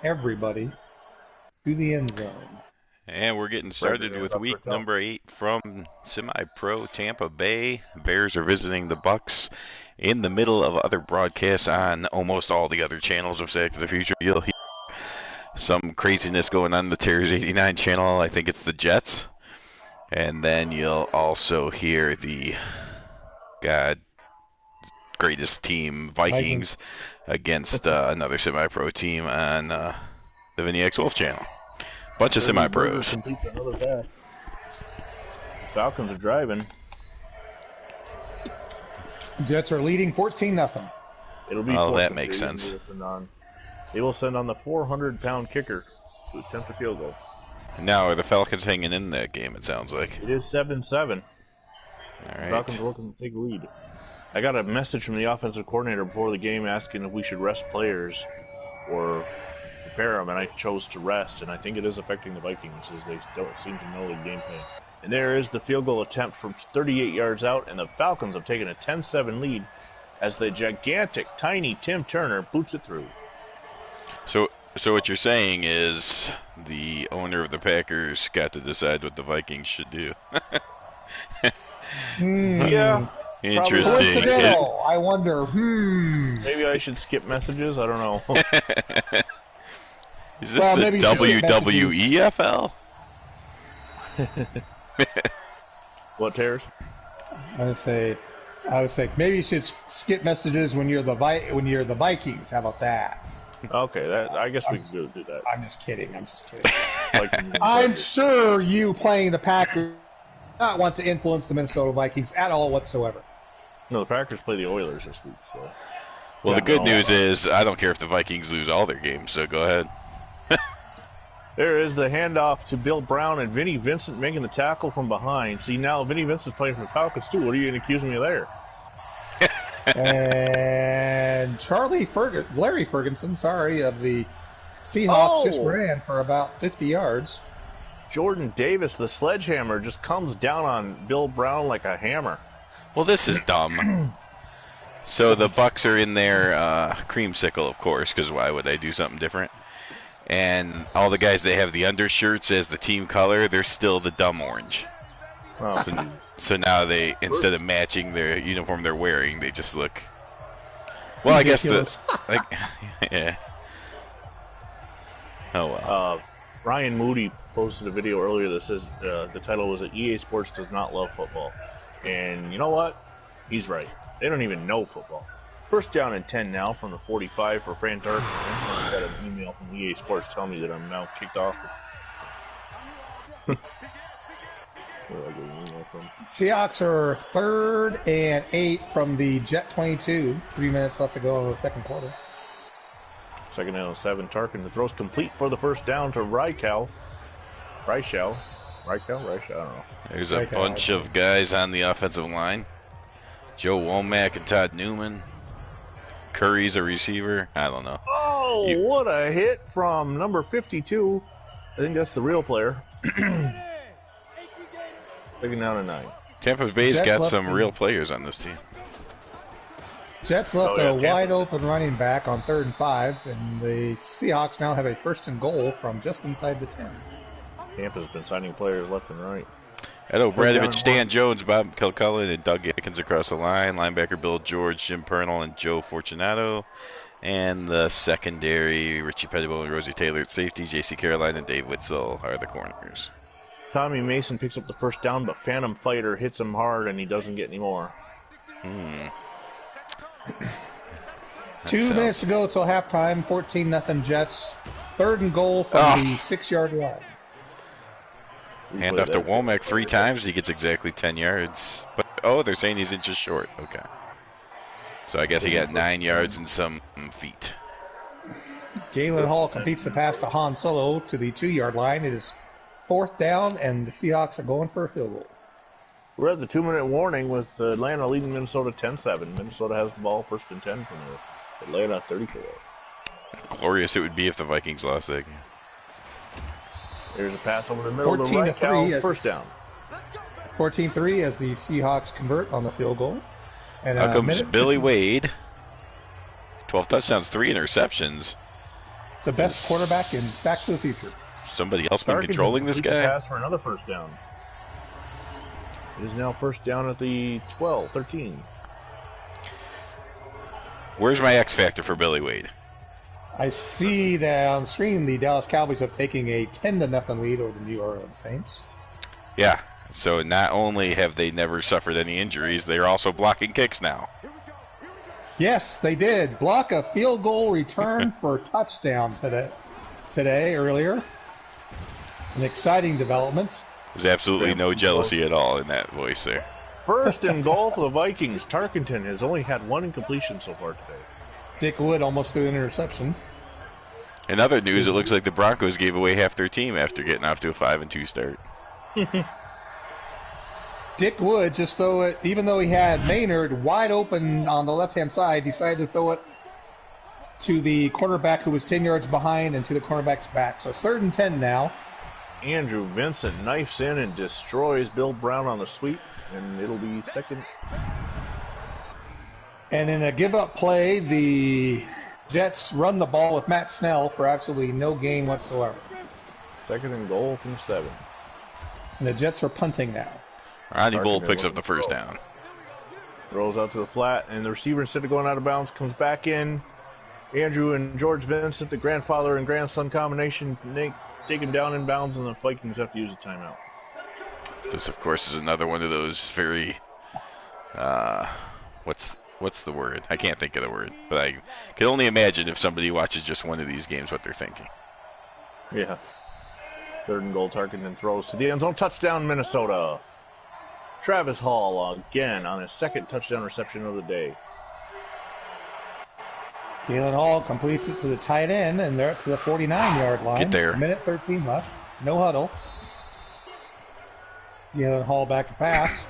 everybody to the end zone. And we're getting started with week number 8 from Semi-Pro Tampa Bay. Bears are visiting the Bucks. In the middle of other broadcasts on almost all the other channels of Sack to the Future, you'll hear some craziness going on the Terrors 89 channel. I think it's the Jets. And then you'll also hear the greatest team, Vikings, against another semi-pro team on the Vinny X Wolf channel. Bunch of semi-pros. Falcons are driving. Jets are leading 14-0. It'll be. Oh, that makes sense. They will send on the 400-pound kicker to attempt a field goal. Now, are the Falcons hanging in that game, it sounds like? It is 7-7. All right. Falcons are looking to take a lead. I got a message from the offensive coordinator before the game asking if we should rest players or prepare them, and I chose to rest, and I think it is affecting the Vikings as they don't seem to know the game plan. And there is the field goal attempt from 38 yards out, and the Falcons have taken a 10-7 lead as the gigantic, tiny Tim Turner boots it through. So what you're saying is the owner of the Packers got to decide what the Vikings should do. Yeah. Interesting. Coincidental. I wonder. Maybe I should skip messages. I don't know. Is this the WWEFL? What, Terrors? I would say maybe you should skip messages when you're the Vikings. How about that? Okay, I guess we can do that. I'm just kidding. Like, I'm sure you playing the Packers do not want to influence the Minnesota Vikings at all whatsoever. No, the Packers play the Oilers this week. So. Well, the good news is I don't care if the Vikings lose all their games, so go ahead. There is the handoff to Bill Brown and Vinnie Vincent making the tackle from behind. See, now Vinnie Vincent's playing for the Falcons, too. What are you going to accuse me of there? And Larry Ferguson, of the Seahawks just ran for about 50 yards. Jordan Davis, the sledgehammer, just comes down on Bill Brown like a hammer. Well, this is dumb. So the Bucks are in their creamsicle, of course, because why would I do something different? And all the guys, they have the undershirts as the team color. They're still the dumb orange. Oh. So now they, instead of matching their uniform they're wearing, they just look. Well, ridiculous. I guess yeah. Oh well. Ryan Moody posted a video earlier that says the title was that EA Sports does not love football, and you know what? He's right. They don't even know football. First down and 10 now from the 45 for Fran Tark. I got an email from EA Sports telling me that I'm now kicked off. Seahawks are 3rd and 8 from the Jet 22. 3 minutes left to go in the second quarter. Second down and 7. Tarkin. The throw's complete for the first down to Reichel. I don't know. There's a bunch of guys on the offensive line. Joe Womack and Todd Newman. Curry's a receiver. I don't know. Oh, what a hit from number 52. I think that's the real player. Taking down a 9. Tampa Bay's got some real players on this team. Jets left a wide open running back on 3rd and 5, and the Seahawks now have a 1st and goal from just inside the 10. Tampa's been signing players left and right. Ed O'Bradovich, Stan Jones, Bob Kilcullen, and Doug Atkins across the line. Linebacker Bill George, Jim Pernell, and Joe Fortunato. And the secondary, Richie Pettibone and Rosie Taylor at safety. J.C. Caroline and Dave Witzel are the corners. Tommy Mason picks up the first down, but Phantom Fighter hits him hard, and he doesn't get any more. 2 minutes to go till halftime. 14-0 Jets. 3rd and goal from the 6-yard line. Hand off to Womack 3 times. He gets exactly 10 yards. But they're saying he's inches short. Okay. So I guess he got 9 yards and some feet. Galen Hall completes the pass to Han Solo to the 2-yard line. It is 4th down, and the Seahawks are going for a field goal. We're at the 2-minute warning with Atlanta leading Minnesota 10-7. Minnesota has the ball 1st and 10 from the Atlanta 34. Glorious it would be if the Vikings lost that game. There's a pass over the middle to Reichel, first down. 14-3 as the Seahawks convert on the field goal. And out comes Billy Wade. 12 touchdowns, 3 interceptions. The best quarterback in Back to the Future. Somebody else been controlling this guy? Pass for another first down. It is now first down at the 12, 13. Where's my X factor for Billy Wade? I see that on the screen the Dallas Cowboys are taking a 10-0 lead over the New Orleans Saints. Yeah, so not only have they never suffered any injuries, they're also blocking kicks now. Yes, they did. Block a field goal return for a touchdown earlier. An exciting development. There's absolutely no jealousy at all in that voice there. First and goal for the Vikings. Tarkenton has only had one incompletion so far today. Dick Wood almost threw an interception. In other news, it looks like the Broncos gave away half their team after getting off to a 5-2 start. Dick Wood, even though he had Maynard wide open on the left-hand side, decided to throw it to the quarterback who was 10 yards behind and to the cornerback's back. So it's 3rd and 10 now. Andrew Vincent knifes in and destroys Bill Brown on the sweep, and it'll be second. And in a give-up play, the Jets run the ball with Matt Snell for absolutely no gain whatsoever. 2nd and goal from 7. And the Jets are punting now. Ronnie Bull picks up the first down. Throws out to the flat, and the receiver, instead of going out of bounds, comes back in. Andrew and George Vincent, the grandfather and grandson combination, take him down in bounds, and the Vikings have to use a timeout. This, of course, is another one of those very, what's the word? I can't think of the word, but I can only imagine if somebody watches just one of these games what they're thinking. Yeah. 3rd and goal, Tarkenton throws to the end zone. Touchdown, Minnesota. Travis Hall again on his 2nd touchdown reception of the day. Galen Hall completes it to the tight end, and they're up to the 49-yard line. Get there. 1:13 left. No huddle. Galen Hall back to pass.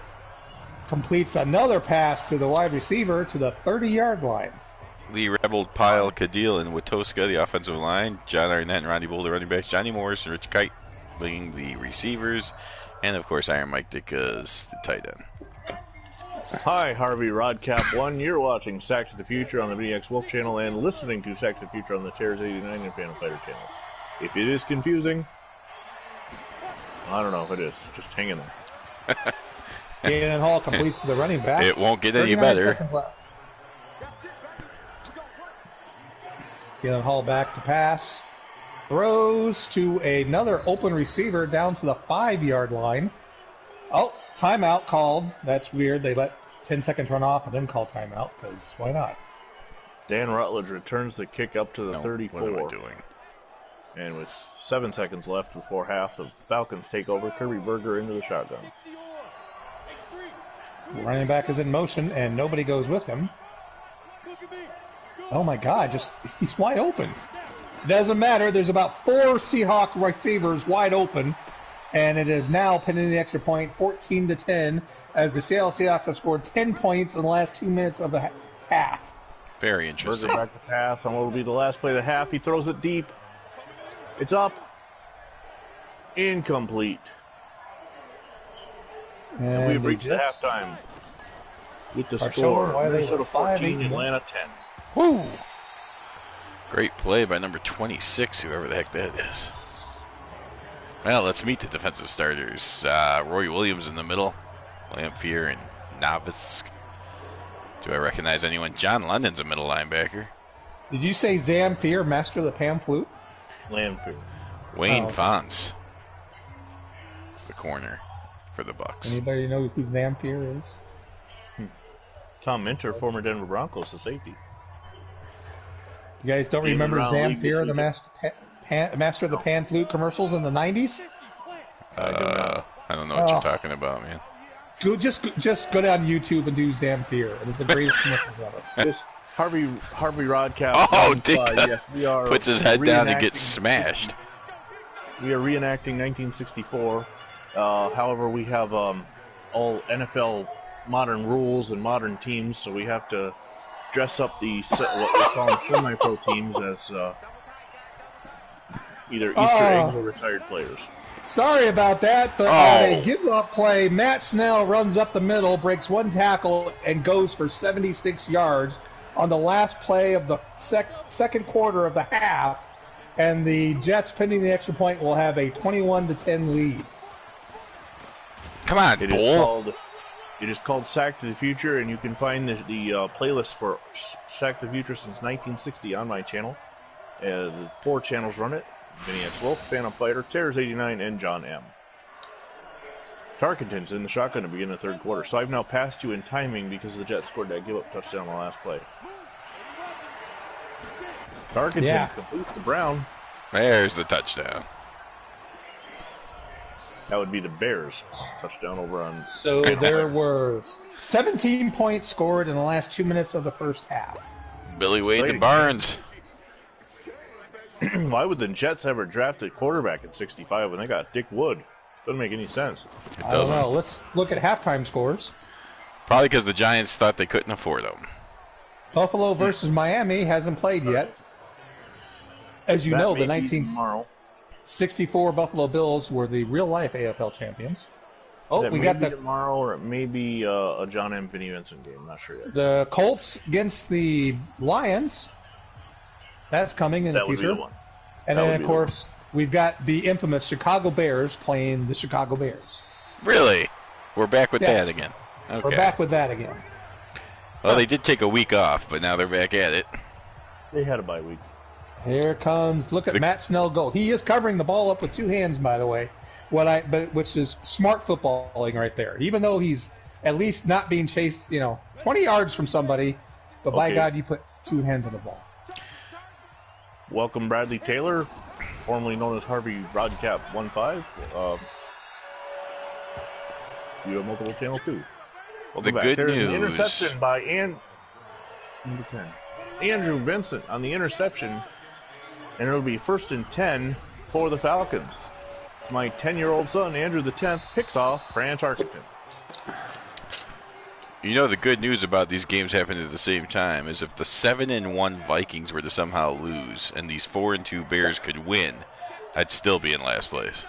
Completes another pass to the wide receiver to the 30-yard line. Lee Rebel, Pyle, Cadil, and Watoska, the offensive line. John Arnett and Ronnie Bull, the running backs. Johnny Morris and Rich Kite leading the receivers. And, of course, Iron Mike Dicka's the tight end. Hi, Harvey Rodcap 1. You're watching Sacks of the Future on the VX Wolf channel and listening to Sacks of the Future on the Terrors 89 and Phantom Fighter channels. If it is confusing, I don't know if it is. Just hang in there. Galen Hall completes to the running back. It won't get any better. 39 seconds left. Galen Hall back to pass. Throws to another open receiver down to the 5-yard line. Oh, timeout called. That's weird. They let 10 seconds run off and then call timeout, because why not? Dan Rutledge returns the kick up to the 34. What am I doing? And with 7 seconds left before half, the Falcons take over. Kirby Berger into the shotgun. Running back is in motion, and nobody goes with him. Oh, my God. He's wide open. Doesn't matter. There's about 4 Seahawk receivers wide open, and it is now pinning the extra point, 14-10, as the Seattle Seahawks have scored 10 points in the last 2 minutes of the half. Very interesting. Berger back to pass on what will be the last play of the half. He throws it deep. It's up. Incomplete. And we've reached the halftime with the score. Minnesota 14, Atlanta 10. Woo! Great play by number 26, whoever the heck that is. Well, let's meet the defensive starters. Roy Williams in the middle, Lamphere and Novisk. Do I recognize anyone? John London's a middle linebacker. Did you say Zamfir, master of the pan flute? Lamphere. Wayne Fonts. It's the corner for the Bucks. Anybody know who Zamfir is? Tom Minter, former Denver Broncos, the safety. You guys don't remember Zamfir, the master of the pan flute commercials in the 90s? I don't know what you're talking about, man. Just go down YouTube and do Zamfir. It was the greatest commercial ever. Just Harvey Rodcap. Oh, Dick yes, we are puts his head down and gets smashed. We are reenacting 1964. However, we have all NFL modern rules and modern teams, so we have to dress up the what we call semi-pro teams as either Easter eggs or retired players. Sorry about that, but on a give-up play, Matt Snell runs up the middle, breaks 1 tackle, and goes for 76 yards on the last play of the second quarter of the half. And the Jets, pending the extra point, will have a 21-10 lead. Come on, Bull. It is called Sack to the Future, and you can find the playlist for Sack to the Future since 1960 on my channel. The 4 channels run it. Vinny X Wolf, Phantom Fighter, Terrors 89, and John M. Tarkenton's in the shotgun to begin the third quarter. So I've now passed you in timing because the Jets scored that give-up touchdown on the last play. Tarkenton completes to Brown. There's the touchdown. That would be the Bears' touchdown over on... So there were 17 points scored in the last 2 minutes of the first half. Billy Wade to Barnes. Why would the Jets ever draft a quarterback at 65 when they got Dick Wood? Doesn't make any sense. I don't know. Let's look at halftime scores. Probably because the Giants thought they couldn't afford them. Buffalo versus Miami hasn't played yet. As you know, the 1964 Buffalo Bills were the real-life AFL champions. Oh, we got the tomorrow, or maybe a John M. Vinnie Vincent game. I'm not sure yet. The Colts against the Lions. That's coming in the future. Would be the one. And then, of course, we've got the infamous Chicago Bears playing the Chicago Bears. Really? We're back with that again. Okay. We're back with that again. Well, they did take a week off, but now they're back at it. They had a bye week. Here comes, look at Matt Snell go. He is covering the ball up with 2 hands, by the way, which is smart footballing right there. Even though he's at least not being chased, 20 yards from somebody, but by God, you put 2 hands on the ball. Welcome, Bradley Taylor, formerly known as Harvey Rodcap 15. You have multiple channel too. Welcome back. Good There's news. An interception by Andrew Vincent on the interception, and it'll be 1st and 10 for the Falcons. My 10-year-old son, Andrew the 10th, picks off Fran Tarkenton. You know the good news about these games happening at the same time is if the 7-1 Vikings were to somehow lose and these 4-2 Bears could win, I'd still be in last place.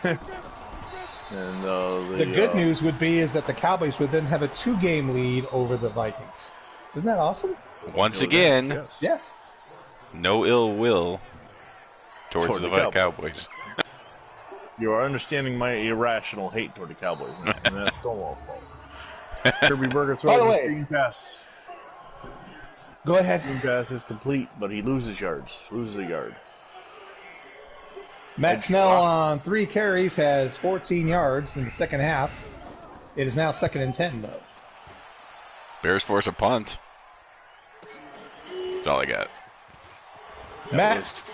And the good news would be is that the Cowboys would then have a 2-game lead over the Vikings. Isn't that awesome? Once again, yes. No ill will towards the Cowboys. You are understanding my irrational hate toward the Cowboys, and that's Stonewall's fault. Kirby Burger throws a screen pass. Go ahead. Screen pass is complete, but he loses a yard. Matt Snell on 3 carries has 14 yards in the second half. It is now 2nd and 10, though. Bears force a punt. That's all I got.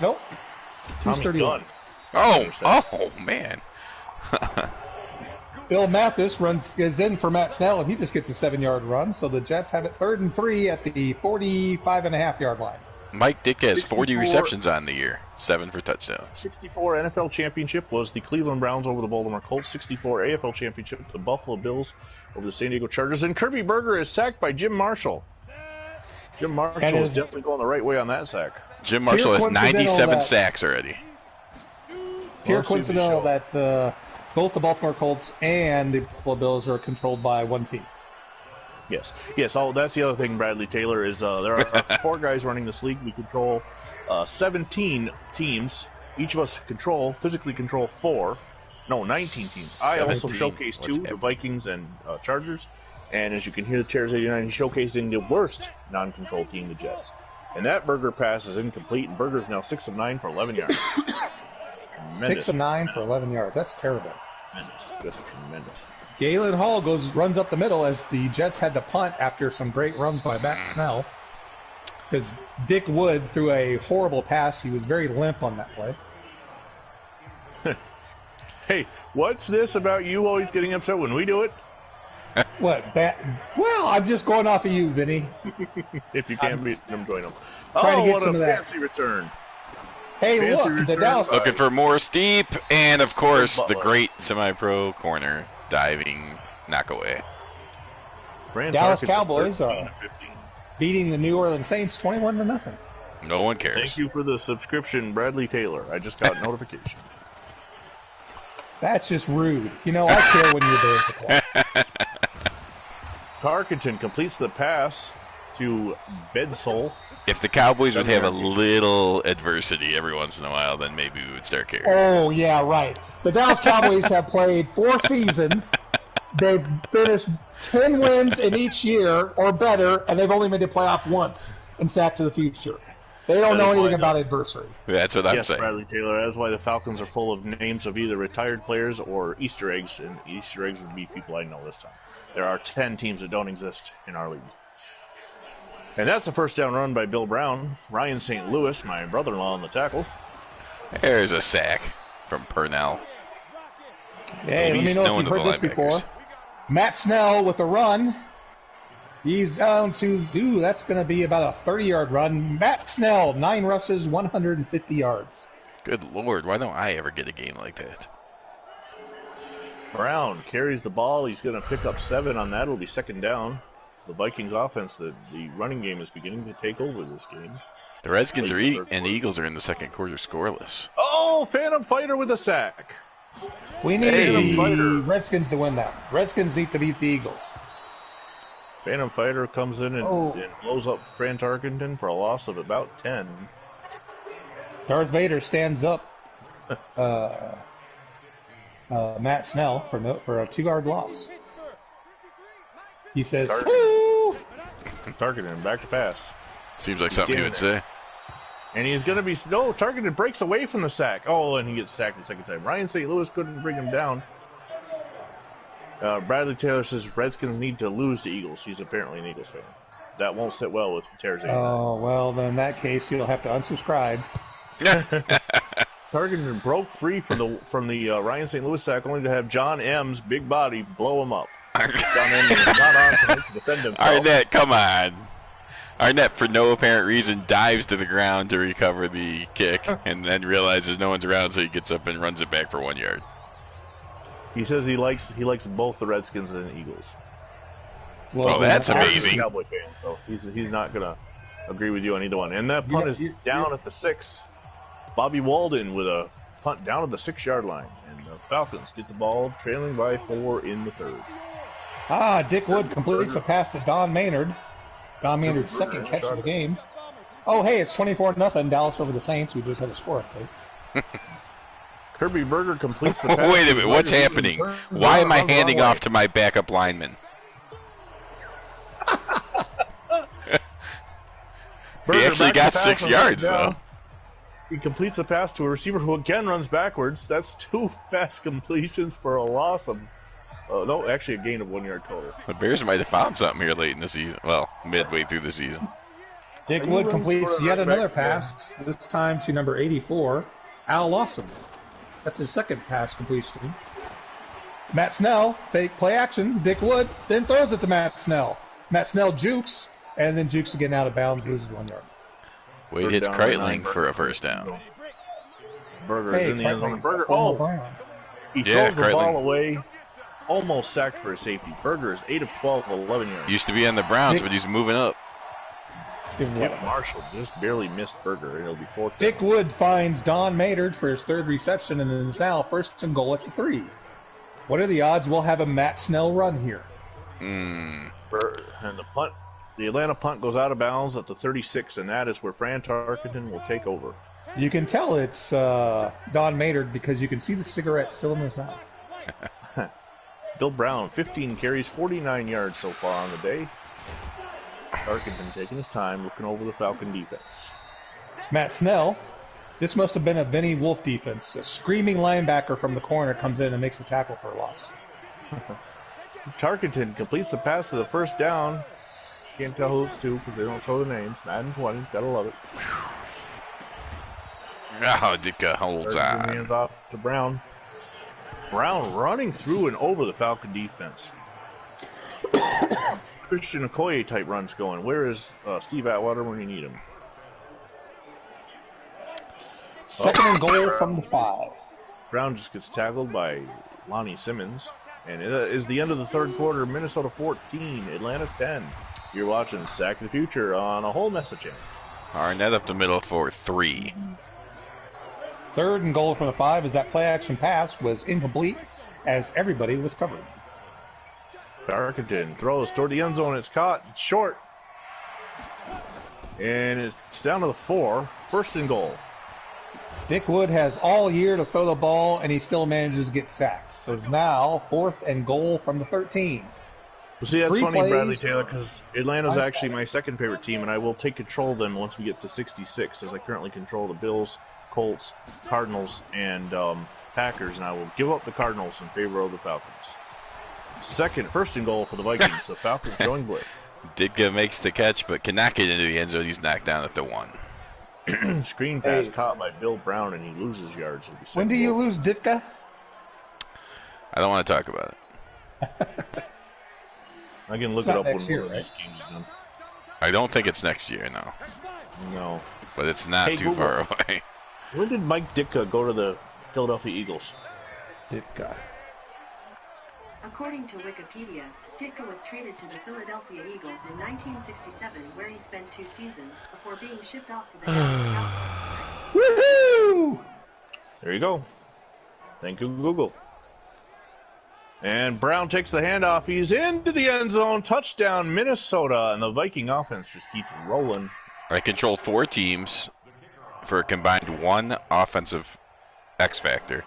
Nope. Tommy Gunn. Oh, man. Bill Mathis is in for Matt Snell, and he just gets a 7-yard run. So the Jets have it 3rd and 3 at the 45.5-yard line. Mike Dick has 40 receptions on the year, 7 for touchdowns. 64 NFL championship was the Cleveland Browns over the Baltimore Colts. 64 AFL championship, the Buffalo Bills over the San Diego Chargers. And Kirby Burger is sacked by Jim Marshall. Jim Marshall is definitely going the right way on that sack. Jim Marshall has 97 sacks already. Pure coincidental that both the Baltimore Colts and the Buffalo Bills are controlled by one team. Yes. Oh, that's the other thing, Bradley Taylor, is there are 4 guys running this league. We control 17 teams. Each of us physically control 19 teams. I also showcase 2, the Vikings and Chargers. And as you can hear, the Terrors 89 showcasing the worst non-control team, the Jets. And that Burger pass is incomplete, and Burger's now 6 of 9 for 11 yards. 6 of 9 for 11 yards. That's terrible. Just tremendous. Galen Hall runs up the middle as the Jets had to punt after some great runs by Matt Snell. Because Dick Wood threw a horrible pass. He was very limp on that play. Hey, what's this about you always getting upset when we do it? What? Well, I'm just going off of you, Vinny. If you can't beat them, join them. Trying to get some what of a that. fancy return. Hey, Fancy look, return. the Dallas. Looking for more steep, and of course, the great semi-pro corner diving knockaway. Dallas Cowboys are beating the New Orleans Saints 21-0. No one cares. Thank you for the subscription, Bradley Taylor. I just got notification. That's just rude. I care when you're there. Tarkenton completes the pass to Bedsole. If the Cowboys would have a little adversity every once in a while, then maybe we would start caring. Oh, yeah, right. The Dallas Cowboys have played 4 seasons. They've finished 10 wins in each year or better, and they've only made the playoff once in Sack to the Future. They don't know anything about adversity. That's what I'm saying. Yes, Bradley Taylor. That's why the Falcons are full of names of either retired players or Easter eggs, and Easter eggs would be people I know this time. There are 10 teams that don't exist in our league. And that's a first down run by Bill Brown. Ryan St. Louis, my brother-in-law, on the tackle. There's a sack from Purnell. Hey, let me know if you've heard this before. Matt Snell with the run. He's down to, that's going to be about a 30-yard run. Matt Snell, 9 rushes, 150 yards. Good Lord, why don't I ever get a game like that? Brown carries the ball. He's going to pick up 7 on that. It'll be second down. The Vikings offense, the running game is beginning to take over this game. The Redskins and the Eagles are in the second quarter scoreless. Oh, Phantom Fighter with a sack. We need the Redskins to win that. Redskins need to beat the Eagles. Phantom Fighter comes in and blows up Fran Tarkenton for a loss of about 10. Darth Vader stands up Matt Snell for a 2-yard loss. He says, Tarkenton back to pass. Seems like something he would say. And he's going to be... No, Tarkenton breaks away from the sack. Oh, and he gets sacked the second time. Ryan St. Louis couldn't bring him down. Bradley Taylor says Redskins need to lose to Eagles. He's apparently an Eagles fan. That won't sit well with Tarzan. Oh, well, then in that case, you'll have to unsubscribe. Tarkenton broke free from the Ryan St. Louis sack, only to have John M's big body blow him up. John M is not on tonight to defend himself. Arnett, come on. Arnett, for no apparent reason, dives to the ground to recover the kick and then realizes no one's around, so he gets up and runs it back for 1 yard. He says he likes both the Redskins and the Eagles. Well, that's amazing. He's a Cowboy fan, so he's not going to agree with you on either one. And that punt is down at the 6. Bobby Walden with a punt down at the 6-yard line. And the Falcons get the ball trailing by 4 in the third. Dick Wood completes a pass to Don Maynard. Don Maynard's second catch of the game. Oh, hey, it's 24-0 Dallas over the Saints. We just had a score update. Kirby Berger completes the pass. Wait a minute, what's happening? Why am I handing off to my backup lineman? He actually got 6 yards, though. He completes the pass to a receiver who again runs backwards. That's 2 pass completions for a loss of... no, actually a gain of 1 yard total. The Bears might have found something here late in the season. Well, midway through the season. Dick Wood completes yet another pass, this time to number 84, Al Lawson. That's his second pass completion. Matt Snell, fake play action. Dick Wood then throws it to Matt Snell. Matt Snell jukes, and then jukes again out of bounds, loses 1 yard. Wade hits Kreitling for a first down. Berger is in the end zone. Berger, he throws the ball away. Almost sacked for a safety. Berger is 8 of 12 with 11 yards. Used to be on the Browns, but he's moving up. Marshall just barely missed Berger. It'll be 4th. Dick Wood finds Don Maynard for his 3rd reception, and then is now 1st and goal at the 3. What are the odds we'll have a Matt Snell run here? And the Atlanta punt goes out of bounds at the 36, and that is where Fran Tarkenton will take over. You can tell it's Don Maynard because you can see the cigarette still in his mouth. Bill Brown, 15 carries, 49 yards so far on the day. Tarkenton taking his time, looking over the Falcon defense. Matt Snell, this must have been a Vinny Wolf defense. A screaming linebacker from the corner comes in and makes a tackle for a loss. Tarkenton completes the pass to the first down. Can't tell who it's to because they don't show the names. Madden 20, gotta love it. Oh, Dicka holds on. Hands off to Brown. Brown running through and over the Falcon defense. Christian Okoye type runs going. Where is Steve Atwater when you need him? 2nd and goal from the 5. Brown just gets tackled by Lonnie Simmons. And it is the end of the 3rd quarter. Minnesota 14, Atlanta 10. You're watching Sack the Future on a whole message channel. Arnett up the middle for 3. 3rd and goal from the 5 as that play action pass was incomplete as everybody was covered. Tarkenton throws toward the end zone. It's caught. It's short. And it's down to the 4. First and goal. Dick Wood has all year to throw the ball, and he still manages to get sacks. So it's now 4th and goal from the 13. Well, see, that's 3 funny, plays. Bradley Taylor, because Atlanta's actually my second favorite team, and I will take control of them once we get to 66, as I currently control the Bills, Colts, Cardinals, and Packers, and I will give up the Cardinals in favor of the Falcons. First and goal for the Vikings. The Falcons going blitz. Ditka makes the catch, but cannot get into the end zone. He's knocked down at the 1. Screen pass caught by Bill Brown, and he loses yards. When do you lose Ditka? I don't want to talk about it. I can look it up when year, one of right? these games is done. I don't think it's next year, no. No. But it's not too far away. When did Mike Ditka go to the Philadelphia Eagles? Ditka. According to Wikipedia, Ditka was traded to the Philadelphia Eagles in 1967, where he spent 2 seasons before being shipped off to the Dallas Cowboys. Woohoo! There you go. Thank you, Google. And Brown takes the handoff. He's into the end zone. Touchdown, Minnesota. And the Viking offense just keeps rolling. I control 4 teams for a combined 1 offensive X factor.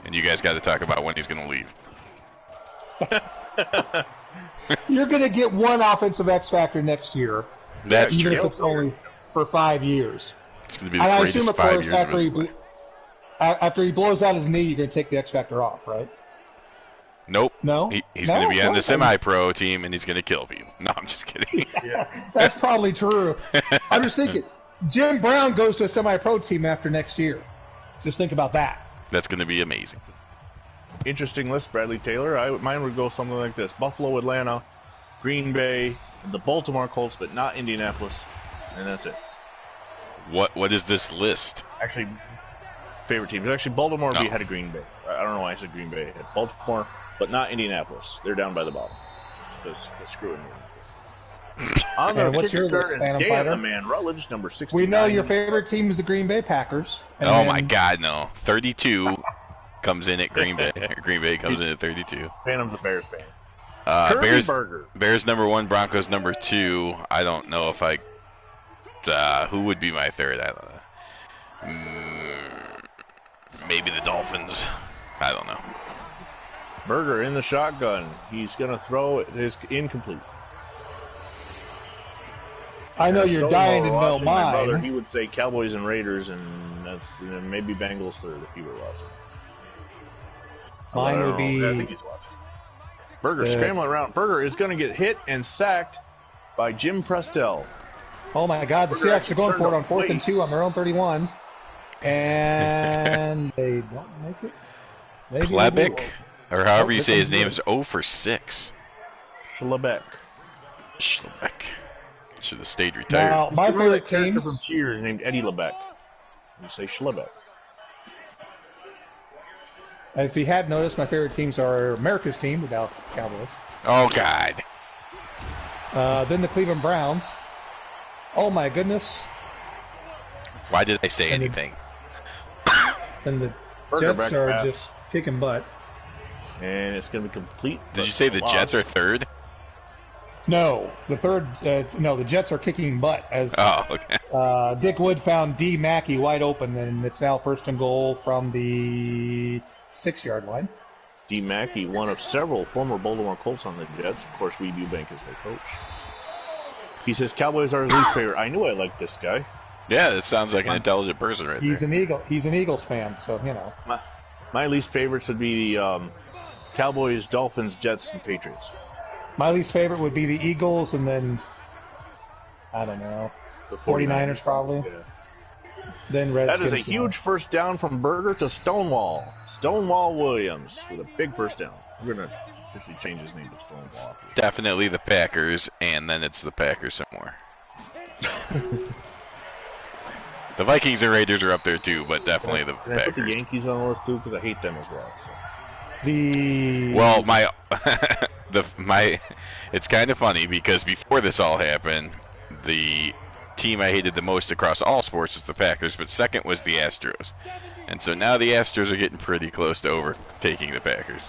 And you guys got to talk about when he's going to leave. You're going to get 1 offensive X factor next year. That's even true. if it's only for 5 years. It's going to be the greatest 5 years of his life. After he blows out his knee, you're going to take the X factor off, right? Nope. No? He's going to be on the semi-pro team, and he's going to kill people. No, I'm just kidding. Yeah, that's probably true. I'm just thinking, Jim Brown goes to a semi-pro team after next year. Just think about that. That's going to be amazing. Interesting list, Bradley Taylor. Mine would go something like this. Buffalo, Atlanta, Green Bay, the Baltimore Colts, but not Indianapolis. And that's it. What is this list? Actually, favorite teams. Actually, Baltimore would be ahead of Green Bay. I don't know why I said Green Bay. Baltimore, but not Indianapolis. They're down by the bottom. Just screwing me. On the what's your list, Phantom Fighter? The man, Rutledge, number 69. We know your favorite team is the Green Bay Packers. Oh, my God, no. 32 comes in at Green Bay. Green Bay comes in at 32. Phantom's a Bears fan. Bears number 1, Broncos number 2. I don't know if I... who would be my third? I don't know. Maybe the Dolphins. I don't know. Berger in the shotgun. He's going to throw it. It's incomplete. I know you're dying to know mine. My brother, he would say Cowboys and Raiders, and maybe Bengals third if he were watching. Mine would be... I think he's watching. Berger scrambling around. Berger is going to get hit and sacked by Jim Prestel. Oh, my God. The Seahawks are going for it on 4th and 2 on their own 31. And they don't make it. Klebeck, or however you say his name, is 0 for 6. Schlebeck. Should have stayed retired. Now, my favorite team teams... from Cheers named Eddie Lebeck. You say Schlebeck. If you had noticed, my favorite teams are America's team, without Cowboys. Oh, God. Then the Cleveland Browns. Oh, my goodness. Why did I say anything? And the Jets are just kicking butt. And it's going to be complete. Did you say the Jets are third? No, the Jets are kicking butt. As okay. Dick Wood found D. Mackey wide open, and it's now 1st and goal from the 6-yard line. D. Mackey, one of several former Baltimore Colts on the Jets. Of course, Weed Eubank is their coach. He says Cowboys are his least favorite. I knew I liked this guy. Yeah, that sounds like an intelligent person right He's there. an Eagle. He's an Eagles fan, so you know. My least favorites would be the Cowboys, Dolphins, Jets, and Patriots. My least favorite would be the Eagles, and then I don't know, the 49ers probably. Yeah. Then Redskins. That is a huge first down from Berger to Stonewall. Stonewall Williams with a big first down. We're gonna officially change his name to Stonewall. Definitely the Packers, and then it's the Packers some more. The Vikings and Raiders are up there too, but definitely the Packers. I put the Yankees on the list too because I hate them as well. So. It's kind of funny because before this all happened, the team I hated the most across all sports was the Packers, but second was the Astros, and so now the Astros are getting pretty close to overtaking the Packers.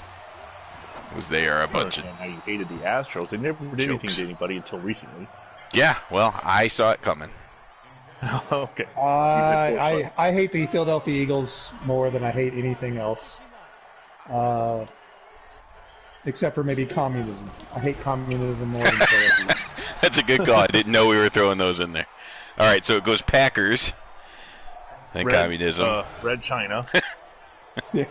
Because they are a bunch of. How you hated the Astros? They never did anything to anybody until recently. Yeah, well, I saw it coming. Okay. I hate the Philadelphia Eagles more than I hate anything else. Except for maybe communism. I hate communism more than Philadelphia. That's a good call. I didn't know we were throwing those in there. All right, so it goes Packers. Then communism. Red China. Yeah.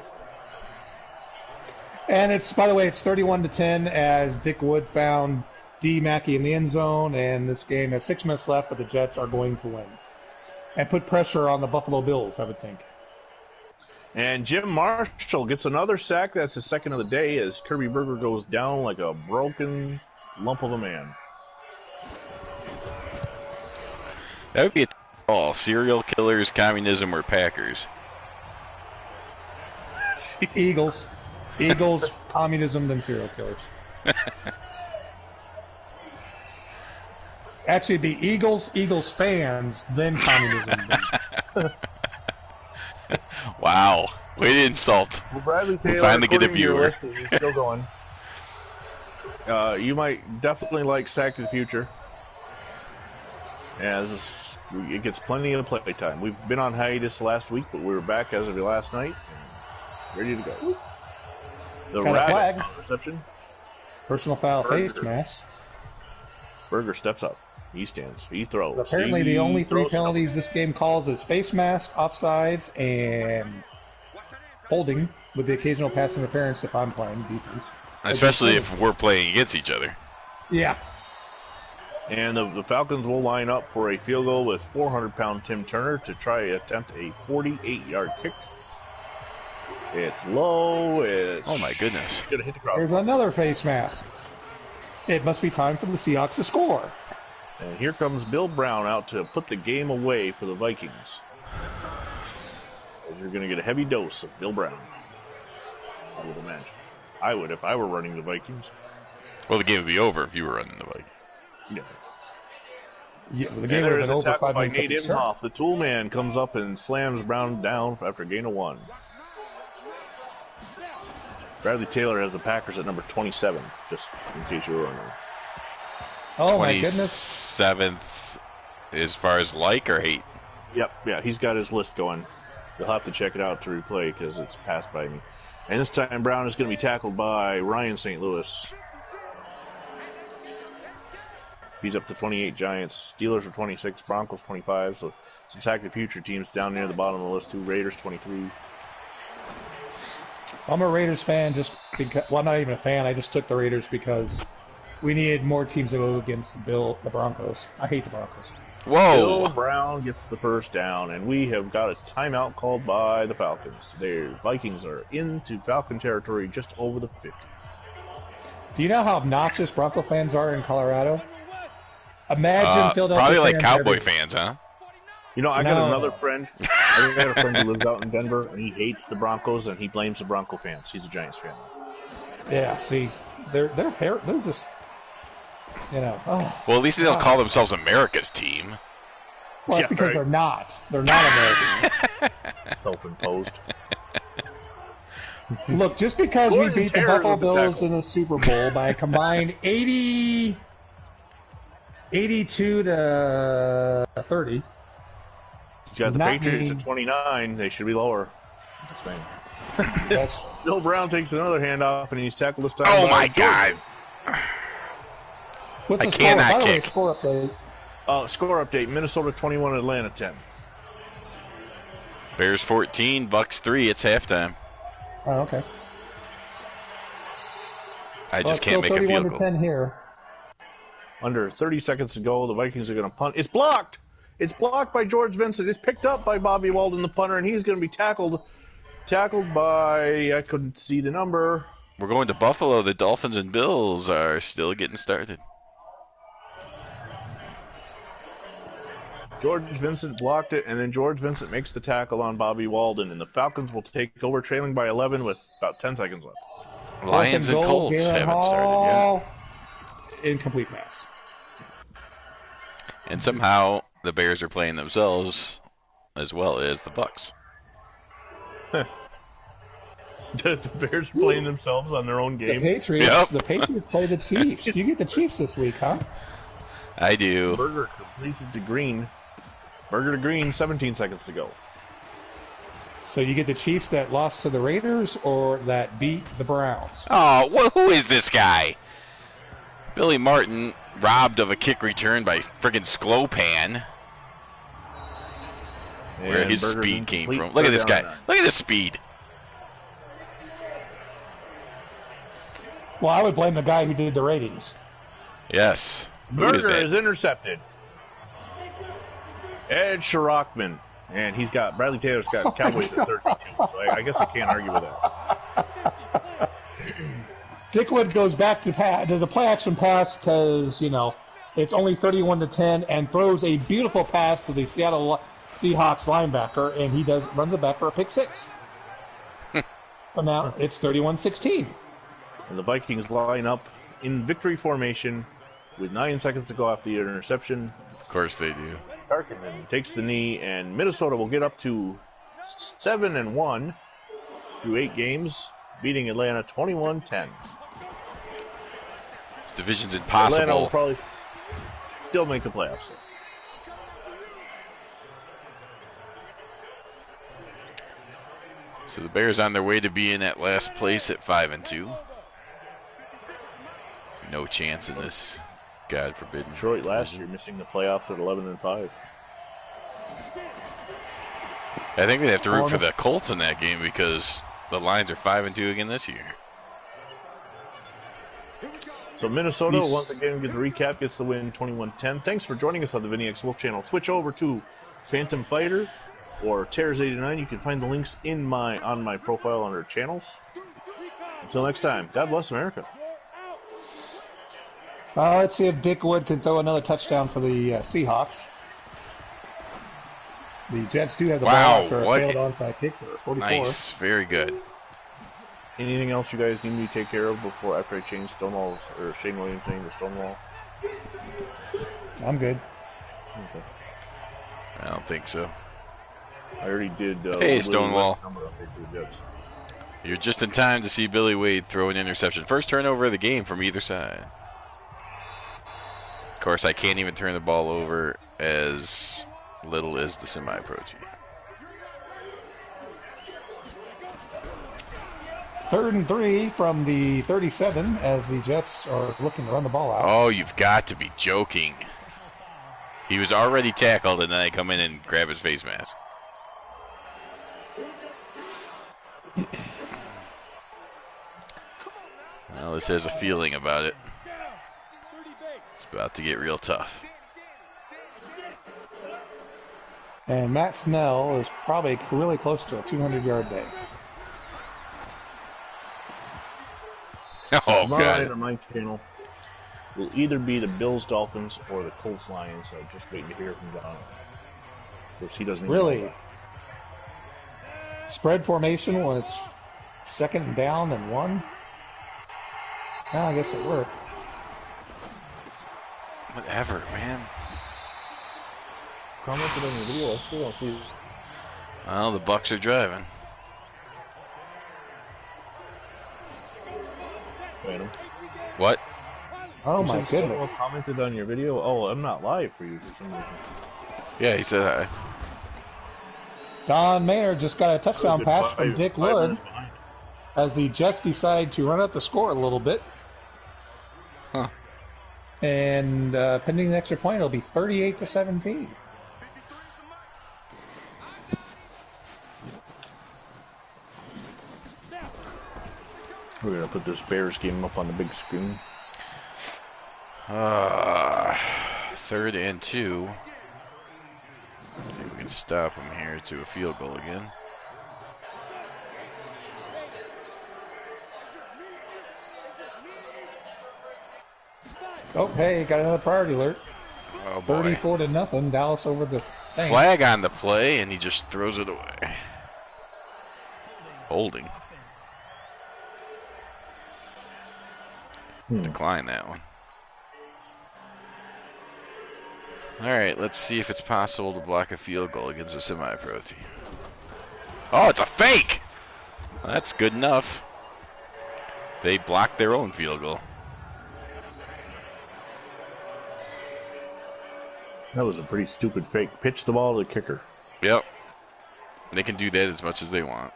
And it's, by the way, it's 31-10 as Dick Wood found D. Mackey in the end zone, and this game has 6 minutes left, but the Jets are going to win. And put pressure on the Buffalo Bills, I would think. And Jim Marshall gets another sack. That's his second of the day as Kirby Burger goes down like a broken lump of a man. That would be a call. Serial killers, communism, or Packers. Eagles. Eagles, communism, then serial killers. Actually, it'd be Eagles fans, then communism. Wow. Way to insult. Well, Bradley Taylor, finally get a viewer. List, he's still going. You might definitely like Sack to the Future, as it gets plenty of play time. We've been on hiatus last week, but we were back as of last night, and ready to go. The flag. Reception. Personal foul, face mask. Burger steps up. He stands. He throws. Apparently, the only 3 penalties this game calls is face mask, offsides, and holding, with the occasional pass interference if I'm playing defense. Especially if we're playing against each other. Yeah. And the Falcons will line up for a field goal with 400-pound Tim Turner to try to attempt a 48-yard kick. It's low. Oh, my goodness. Gonna hit the crowd. There's another face mask. It must be time for the Seahawks to score. And here comes Bill Brown out to put the game away for the Vikings. You're going to get a heavy dose of Bill Brown. I would imagine. I would if I were running the Vikings. Well, the game would be over if you were running the Vikings. Yeah. Yeah, well, the game would have been over 5 minutes. Nate Imhoff, the tool man, comes up and slams Brown down after a gain of 1. Bradley Taylor has the Packers at number 27, just in case you were wondering. Oh, my goodness. 27th as far as like or hate? Yep, yeah, he's got his list going. You'll have to check it out to replay because it's passed by me. And this time Brown is going to be tackled by Ryan St. Louis. He's up to 28 Giants. Steelers are 26, Broncos 25. So some Sack the Future teams down near the bottom of the list too. Raiders 23. I'm a Raiders fan just because, well, I'm not even a fan. I just took the Raiders because we needed more teams to go against the Broncos. I hate the Broncos. Whoa! Bill Brown gets the first down, and we have got a timeout called by the Falcons. The Vikings are into Falcon territory just over the 50. Do you know how obnoxious Bronco fans are in Colorado? Imagine Philadelphia probably like fans Cowboy fans, huh? You know, I got another friend. I got a friend who lives out in Denver, and he hates the Broncos, and he blames the Bronco fans. He's a Giants fan. Yeah, see, they're just, you know. Oh, well, at least they don't call themselves America's team. Well, that's because they're not. They're not American. Self-imposed. Look, just because we beat the Buffalo Bills in the Super Bowl by a combined 82 to 30. You got the Patriots at 29. They should be lower. That's Bill Brown takes another handoff, and he's tackled this time. Oh, my God. What's the score? Cannot By the way, kick. score update. Score update, Minnesota 21, Atlanta 10. Bears 14, Bucks 3. It's halftime. Oh, okay. I just can't make a field goal. 31 to 10 here. Under 30 seconds to go, the Vikings are going to punt. It's blocked! It's blocked by George Vincent. It's picked up by Bobby Walden, the punter, and he's going to be tackled by, I couldn't see the number. We're going to Buffalo. The Dolphins and Bills are still getting started. George Vincent blocked it, and then George Vincent makes the tackle on Bobby Walden, and the Falcons will take over, trailing by 11 with about 10 seconds left. Lions and Colts haven't started yet. Incomplete pass. And somehow the Bears are playing themselves as well as the Bucks. The Bears playing themselves on their own game. The Patriots play the Chiefs. You get the Chiefs this week, huh? I do. Burger completes it to Green. Burger to Green, 17 seconds to go. So you get the Chiefs that lost to the Raiders or that beat the Browns? Oh, who is this guy? Billy Martin robbed of a kick return by friggin' Sklopan. Where his speed came from. Look at this guy. Look at his speed. Well, I would blame the guy who did the ratings. Yes. Burger is intercepted. Ed Sharrockman. And he's got, Bradley Taylor's got Cowboys at 32. So I guess I can't argue with that. Dickwood goes back to the play action pass because, you know, it's only 31-10 and throws a beautiful pass to the Seattle Seahawks linebacker, and he runs it back for a pick six. So now it's 31-16. And the Vikings line up in victory formation with 9 seconds to go after the interception. Of course they do. Tarkenton takes the knee, and Minnesota will get up to 7-1 through 8 games, beating Atlanta 21-10. This division's impossible. Atlanta will probably still make the playoffs. So the Bears on their way to being at last place at 5-2. No chance in this, God forbid. Detroit last year missing the playoffs at 11-5. I think we'd have to root for the Colts in that game because the Lions are 5-2 again this year. So Minnesota, once again, gets a recap, gets the win 21-10. Thanks for joining us on the Vinny X Wolf channel. Switch over to Phantom Fighter or Tears89. You can find the links on my profile under channels. Until next time, God bless America. Let's see if Dickwood can throw another touchdown for the Seahawks. The Jets do have the ball after a failed onside kick for 44. Nice, very good. Anything else you guys need me to take care of after I change Stonewall or Shane Williams' name to Stonewall? I'm good. Okay. I don't think so. I already did. Hey, Stonewall. You're just in time to see Billy Wade throw an interception. First turnover of the game from either side. Of course, I can't even turn the ball over as little as the semi-pro team. 3rd and 3 from the 37 as the Jets are looking to run the ball out. Oh, you've got to be joking. He was already tackled, and then they come in and grab his face mask. Well, this has a feeling about it. It's about to get real tough. And Matt Snell is probably really close to a 200-yard day. Oh, tomorrow God. night on my channel will either be the Bills Dolphins or the Colts Lions. So just waiting to hear from John. Of course, he doesn't even know that. Spread formation when it's 2nd down and 1. Well, I guess it worked. Whatever, man. Commented on the video. I still don't see. Well, the Bucks are driving. Random. What? Oh, my goodness. Commented on your video. Oh, I'm not live for you for some reason. Yeah, he said hi. Don Mayer just got a touchdown pass from Dick Wood as the Jets decide to run up the score a little bit. Huh. And pending the extra point, it'll be 38-17. We're going to put this Bears game up on the big screen. 3rd and 2. I think we can stop him here to a field goal again. Oh, hey, got another priority alert. Oh, boy. 34-0, Dallas over the Saints. Flag on the play, and he just throws it away. Holding. Decline that one. All right, let's see if it's possible to block a field goal against a semi-pro team. Oh, it's a fake! Well, that's good enough. They blocked their own field goal. That was a pretty stupid fake. Pitch the ball to the kicker. Yep. They can do that as much as they want.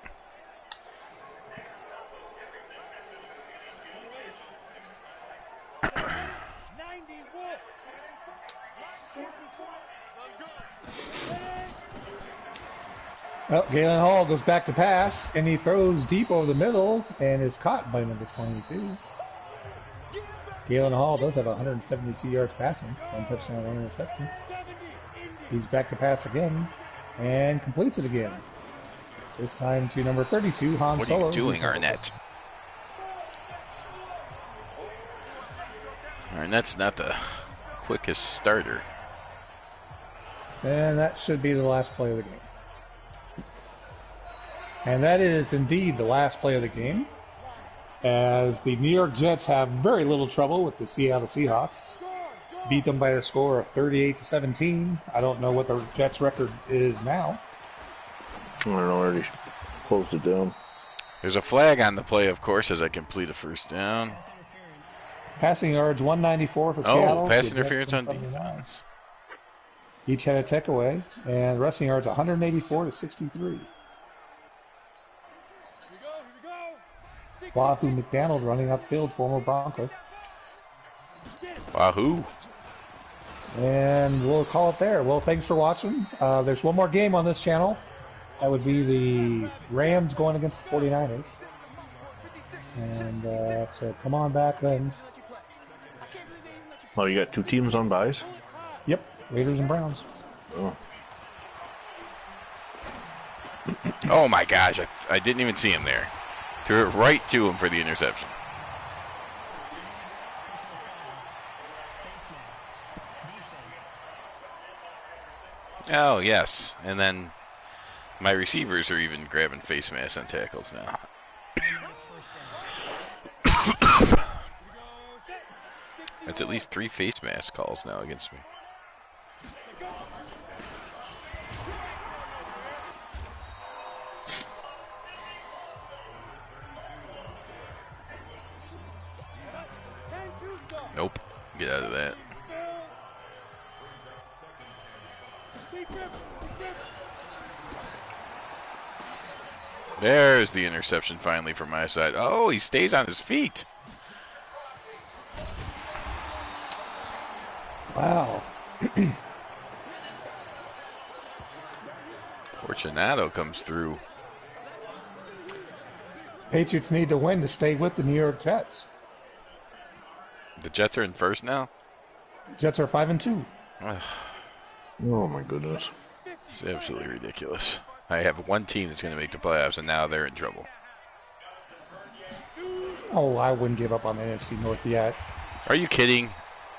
Well, Galen Hall goes back to pass, and he throws deep over the middle, and is caught by number 22. Galen Hall does have 172 yards passing, 1 touchdown, 1 interception. He's back to pass again, and completes it again. This time to number 32, Han Solo. What are you doing, Arnett? Arnett's not the quickest starter. And that should be the last play of the game. And that is indeed the last play of the game, as the New York Jets have very little trouble with the Seattle Seahawks. Beat them by a score of 38-17. I don't know what the Jets' record is now. I don't know, already closed it down. There's a flag on the play, of course, as I complete a first down. Passing yards 194 for Seattle. Oh, pass interference on defense. Each had a takeaway, and rushing yards 184-63. Wahoo McDonald running up the field, former Bronco. Wahoo. And we'll call it there. Well, thanks for watching. There's one more game on this channel. That would be the Rams going against the 49ers. And so come on back then. Oh, you got 2 teams on buys? Yep, Raiders and Browns. Oh, Oh my gosh, I didn't even see him there. Threw it right to him for the interception. Oh, yes. And then my receivers are even grabbing face masks on tackles now. That's at least 3 face mask calls now against me. Nope. Get out of that. There's the interception finally from my side. Oh, he stays on his feet. Wow. Fortunato comes through. Patriots need to win to stay with the New York Jets. The Jets are in first now? Jets are 5-2. oh my goodness. It's absolutely ridiculous. I have one team that's going to make the playoffs, and now they're in trouble. Oh, I wouldn't give up on the NFC North yet. Are you kidding?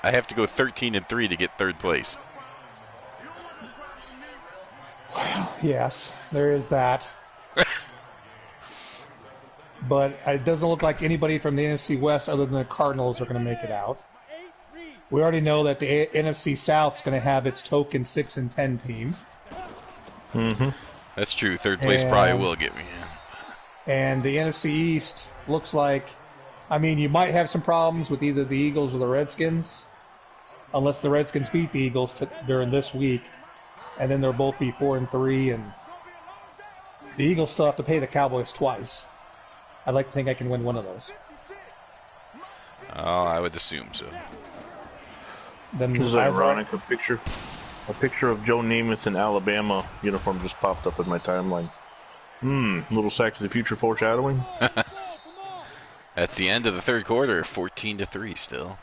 I have to go 13-3 to get third place. Well, yes, there is that. But it doesn't look like anybody from the NFC West other than the Cardinals are going to make it out. We already know that the NFC South is going to have its token 6-10 team. Mm-hmm. That's true. Third place probably will get me. Yeah. And the NFC East looks like, I mean, you might have some problems with either the Eagles or the Redskins, unless the Redskins beat the Eagles during this week, and then they'll both be 4-3, and the Eagles still have to pay the Cowboys twice. I'd like to think I can win one of those. Oh, I would assume so. Then this is ironic. A picture of Joe Namath in Alabama uniform just popped up in my timeline. Little sack to the future foreshadowing. That's the end of the third quarter, 14-3 still.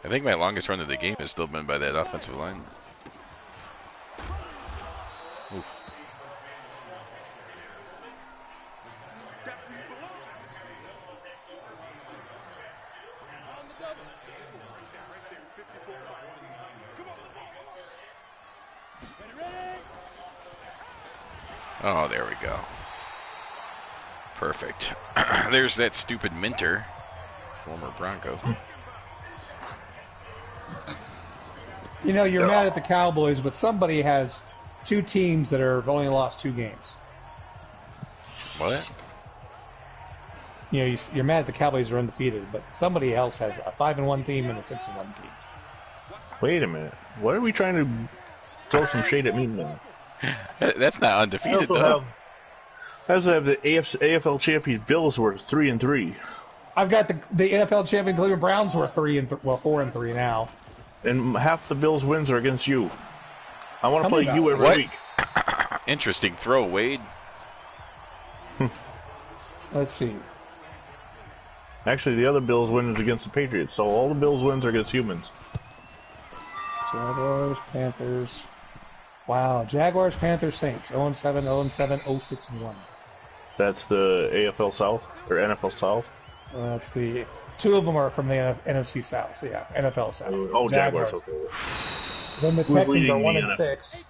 I think my longest run of the game has still been by that offensive line. Ooh. Oh, there we go. Perfect. There's that stupid Minter, former Bronco. You know, you're mad at the Cowboys, but somebody has two teams that have only lost 2 games. What? You know, you're mad the Cowboys are undefeated, but somebody else has a 5-1 team and a 6-1 team. Wait a minute. What are we trying to throw some shade at me now? That's not undefeated, though. I also have the AFL champion Bills who are 3-3. I've got the NFL champion Cleveland Browns who are 4-3 now. And half the Bills' wins are against you. I want to play you every week. Interesting throw, Wade. Let's see. Actually, the other Bills' win is against the Patriots, so all the Bills' wins are against humans. Jaguars, Panthers. Wow, Jaguars, Panthers, Saints. 0-7, 0-7, 0-6-1. That's the AFL South, or NFL South? That's the... 2 of them are from the NFC South. So yeah, NFL South. Oh, Jaguars. Okay. Then the Texans are 1-6.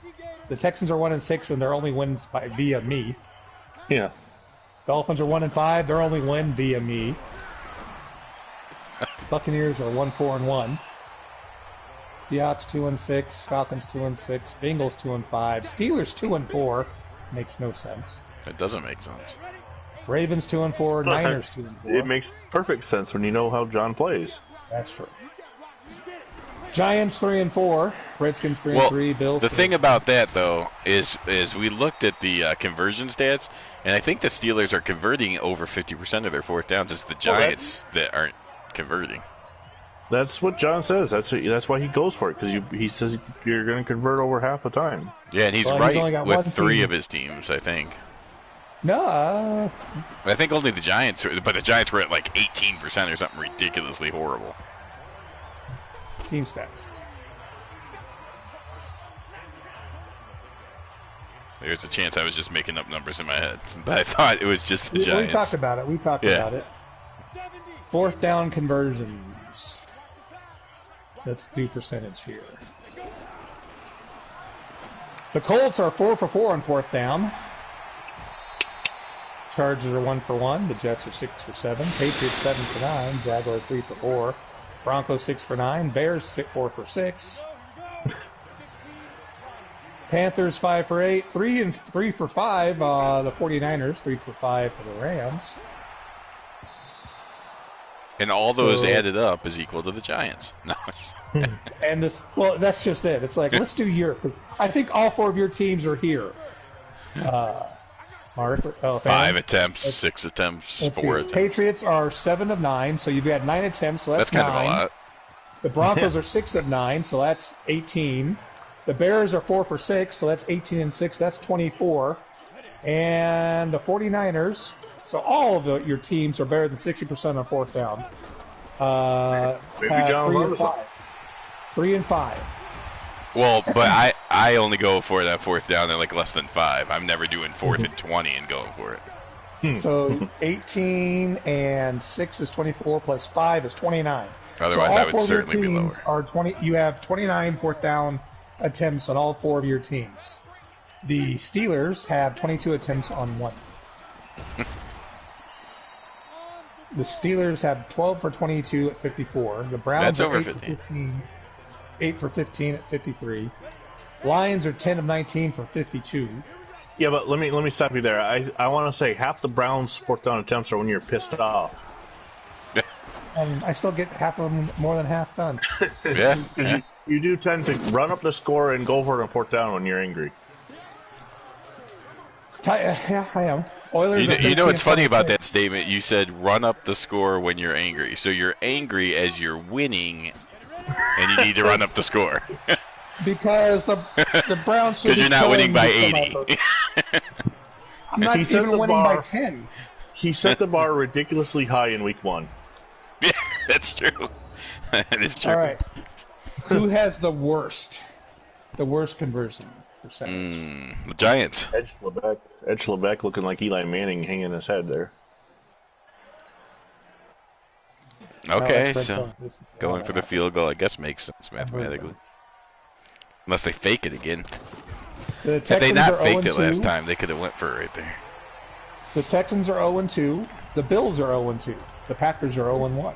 The Texans are 1-6, and their only wins via me. Yeah. Dolphins are 1-5. Their only win via me. Buccaneers are 1-4-1. Seahawks 2-6. Falcons 2-6. Bengals 2-5. Steelers 2-4. Makes no sense. It doesn't make sense. Ravens 2-4. Niners 2-4. It makes perfect sense when you know how John plays. That's true. Giants 3-4. Redskins 3-3. Bills. The thing about that though is we looked at the conversion stats, and I think the Steelers are converting over 50% of their 4th downs. It's the Giants that aren't converting. That's what John says. That's why he goes for it, because he says you're going to convert over half the time. Yeah, and he's right with 3 of his teams, I think. No, I think only the Giants, but the Giants were at like 18% or something ridiculously horrible. Team stats. There's a chance I was just making up numbers in my head, but I thought it was just the Giants. We talked about it. About it. 4th down conversions. Let's do percentage here. The Colts are 4 for 4 on 4th down. Chargers are 1 for 1. The Jets are 6 for 7. Patriots 7 for 9. Jaguars 3 for 4. Broncos 6 for 9. Bears 4 for 6. Panthers 5 for 8. 3 for 5. The 49ers 3 for 5 for the Rams. And all those added up is equal to the Giants. No. And that's just it. It's like, let's do your, because I think all 4 of your teams are here. Mark, 5 attempts, 6 attempts, 4 attempts. Patriots are 7 of 9, so you've got 9 attempts, so that's 9. Kind of a lot. The Broncos are 6 of 9, so that's 18. The Bears are 4 for 6, so that's 18 and 6, that's 24. And the 49ers, so all of your teams are better than 60% on 4th down. Maybe John 3 and 5. 3 and 5. Well, but I only go for that 4th down at like less than 5. I'm never doing 4th and 20 and going for it. So 18 and 6 is 24 plus 5 is 29. Otherwise, so I would certainly be lower. Are 20. You have 29 4th down attempts on all 4 of your teams. The Steelers have 22 attempts on 1. The Steelers have 12 for 22 at 54. The Browns are 8 for 15 at 53. Lions are 10 of 19 for 52. Yeah, but let me stop you there. I want to say half the Browns' 4th down attempts are when you're pissed off. And I still get half of them, more than half done. Yeah. You do tend to run up the score and go for it on 4th down when you're angry. Yeah, I am. Oilers. You know what's funny about that statement? You said run up the score when you're angry. So you're angry as you're winning, and you need to run up the score. Because the Browns should be because you're not winning by 80. I'm not even winning by 10. He set the bar ridiculously high in week 1. Yeah, that's true. That is true. All right. Who has the worst conversion percentage? The Giants. Edge Lebec looking like Eli Manning hanging his head there. Okay, so going for the field goal, I guess, makes sense mathematically. Unless they fake it again. If they not faked it last time, they could have went for it right there. The Texans are 0-2. The Bills are 0-2. The Packers are 0-1.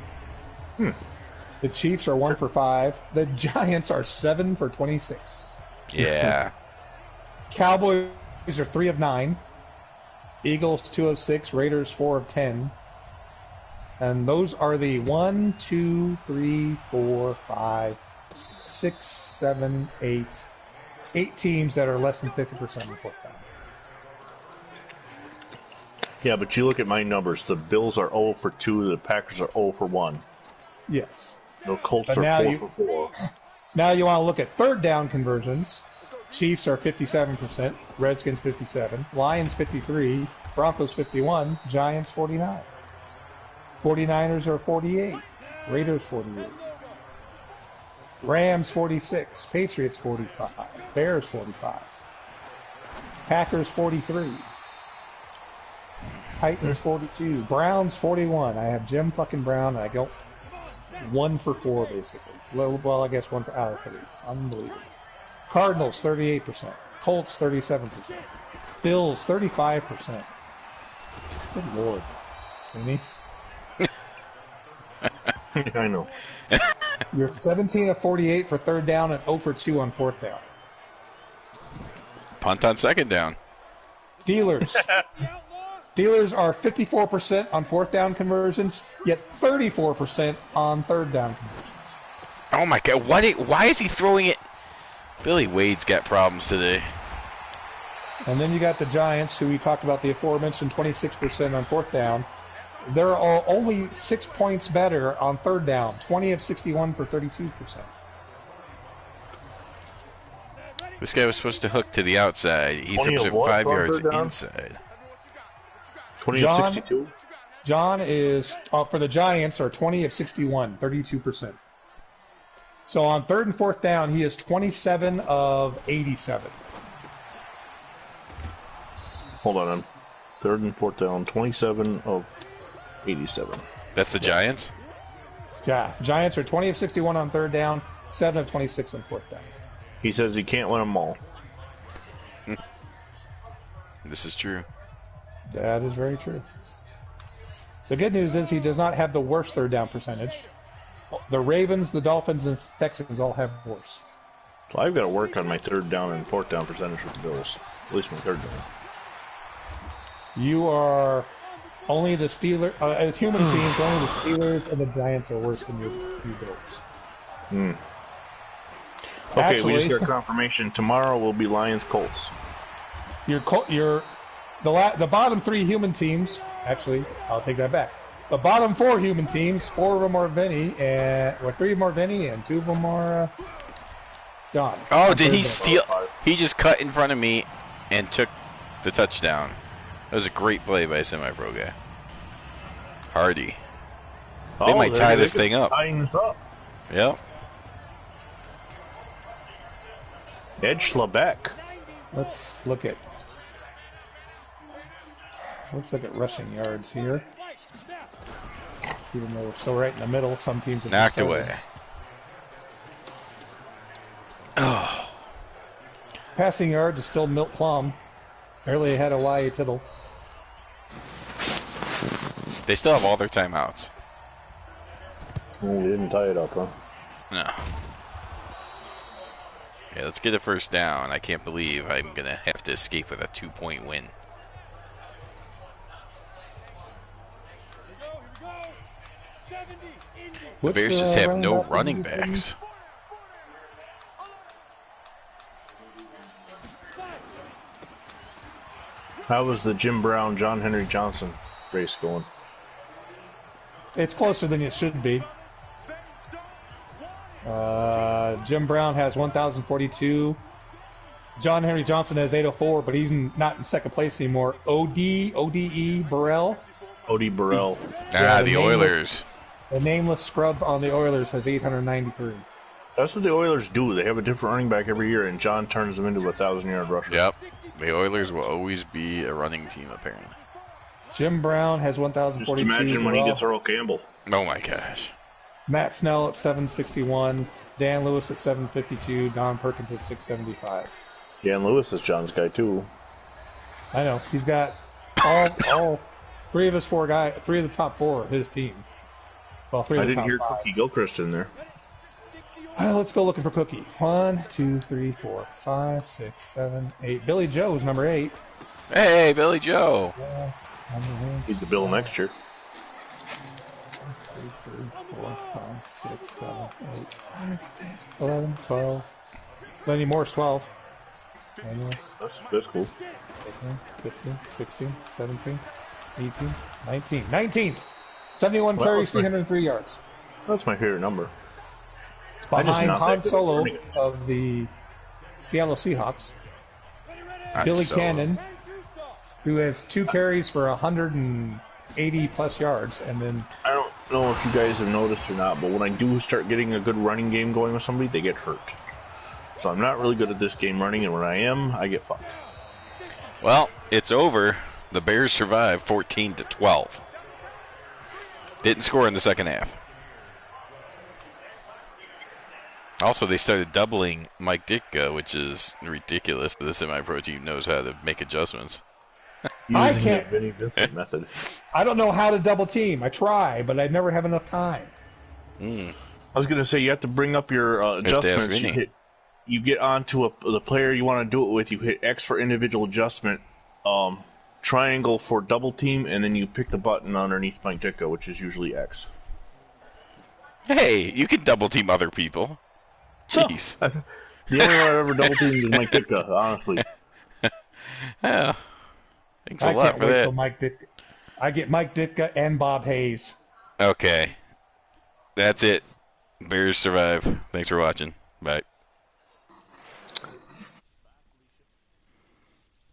The Chiefs are 1 for 5. The Giants are 7 for 26. Yeah. Cowboys are 3 of 9. Eagles 2 of 6. Raiders 4 of 10. And those are the 1, 2, 3, 4, 5, 6, 7, 8 teams that are less than 50% on fourth down. Yeah, but you look at my numbers. The Bills are 0 for 2. The Packers are 0 for 1. Yes. The Colts are 4 for 4. Now you want to look at third down conversions. Chiefs are 57%, Redskins 57, Lions 53, Broncos 51, Giants 49. 49ers are 48, Raiders 48, Rams 46, Patriots 45, Bears 45, Packers 43, Titans 42, Browns 41. I have Jim fucking Brown, and I go 1 for 4 basically. Well, I guess 1 for out of 3. Unbelievable. Cardinals 38%, Colts 37%, Bills 35%. Good lord, Amy. I know. You're 17 of 48 for third down and 0 for 2 on fourth down. Punt on second down. Steelers. Steelers are 54% on fourth down conversions, yet 34% on third down conversions. Oh my God! Why is he throwing it? Billy Wade's got problems today. And then you got the Giants, who we talked about, the aforementioned 26% on fourth down. They're only 6 points better on third down, 20 of 61 for 32%. This guy was supposed to hook to the outside. He throws it 5 yards inside. 20 of 62? John is, for the Giants, are 20 of 61, 32%. So on third and fourth down, he is 27 of 87. Hold on. Third and fourth down, 27 of 87. That's the Giants? Yeah. Giants are 20 of 61 on third down, 7 of 26 on fourth down. He says he can't win them all. This is true. That is very true. The good news is he does not have the worst third down percentage. The Ravens, the Dolphins, and the Texans all have worse. So I've got to work on my third down and fourth down percentage with the Bills. At least my third down. You are only the Steelers, human teams, only the Steelers and the Giants are worse than your Bills. Okay, Actually, we just got confirmation. Tomorrow will be Lions-Colts. the bottom 3 human teams, actually, I'll take that back. The bottom 4 human teams, 4 of them are Vinny, or 3 of them are Vinny, and 2 of them are Don. Oh, did he steal? He just cut in front of me and took the touchdown. That was a great play by a semi-pro guy. Hardy. They might tie this thing up. Tying this up. Yep. Ed Schlebeck. Let's look at rushing yards here. Even though we're still right in the middle, some teams have knocked away. Oh. Passing yards is still Milt Plum. Barely ahead of Y.A. Tittle. They still have all their timeouts. Oh, they didn't tie it up, huh? No. Yeah, let's get a first down. I can't believe I'm going to have to escape with a 2-point win. The Bears just have no running backs. How was the Jim Brown, John Henry Johnson race going? It's closer than it should be. Jim Brown has 1,042. John Henry Johnson has 804, but he's not in second place anymore. O.D.E. Burrell. O.D. Burrell. The Oilers. The nameless scrub on the Oilers has 893. That's what the Oilers do. They have a different running back every year, and John turns them into a 1,000-yard rusher. Yep. The Oilers will always be a running team, apparently. Jim Brown has 1,042. Just imagine when he gets Earl Campbell. Oh, my gosh. Matt Snell at 761. Dan Lewis at 752. Don Perkins at 675. Dan Lewis is John's guy, too. I know. He's got all 3 of his 4 guys, 3 of the top 4 of his team. Well, 3 of I the didn't top hear 5. Cookie Gilchrist in there. Let's go looking for Cookie. 1, 2, 3, 4, 5, 6, 7, 8. Billy Joe's number 8. Hey, Billy Joe. Yes, He's the Bill next year. 2, 3, 4, 5, 6, 7, 8, 11, 12. Lenny Moore's 12. That's cool. 18, 15, 16, 17, 18, 19. 19th! 71 carries, 303 yards. That's my favorite number. Behind Han Solo of the Seattle Seahawks. Billy Cannon, who has 2 carries for 180 plus yards, and then I don't know if you guys have noticed or not, but when I do start getting a good running game going with somebody, they get hurt. So I'm not really good at this game running, and when I am, I get fucked. Well, it's over. The Bears survive 14-12. Didn't score in the second half. Also, they started doubling Mike Ditka, which is ridiculous. The semi-pro team knows how to make adjustments. I can't. Vinny Vincent method. I don't know how to double team. I try, but I never have enough time. I was going to say, you have to bring up your adjustments. You get onto the player you want to do it with. You hit X for individual adjustment, triangle for double team, and then you pick the button underneath Mike Ditka, which is usually X. Hey, you can double team other people. Jeez. The only one I've ever double teamed is Mike Ditka, honestly. Yeah. Thanks a I lot can't for wait that. till Mike Ditka. I get Mike Ditka and Bob Hayes. Okay. That's it. Bears survive. Thanks for watching. Bye.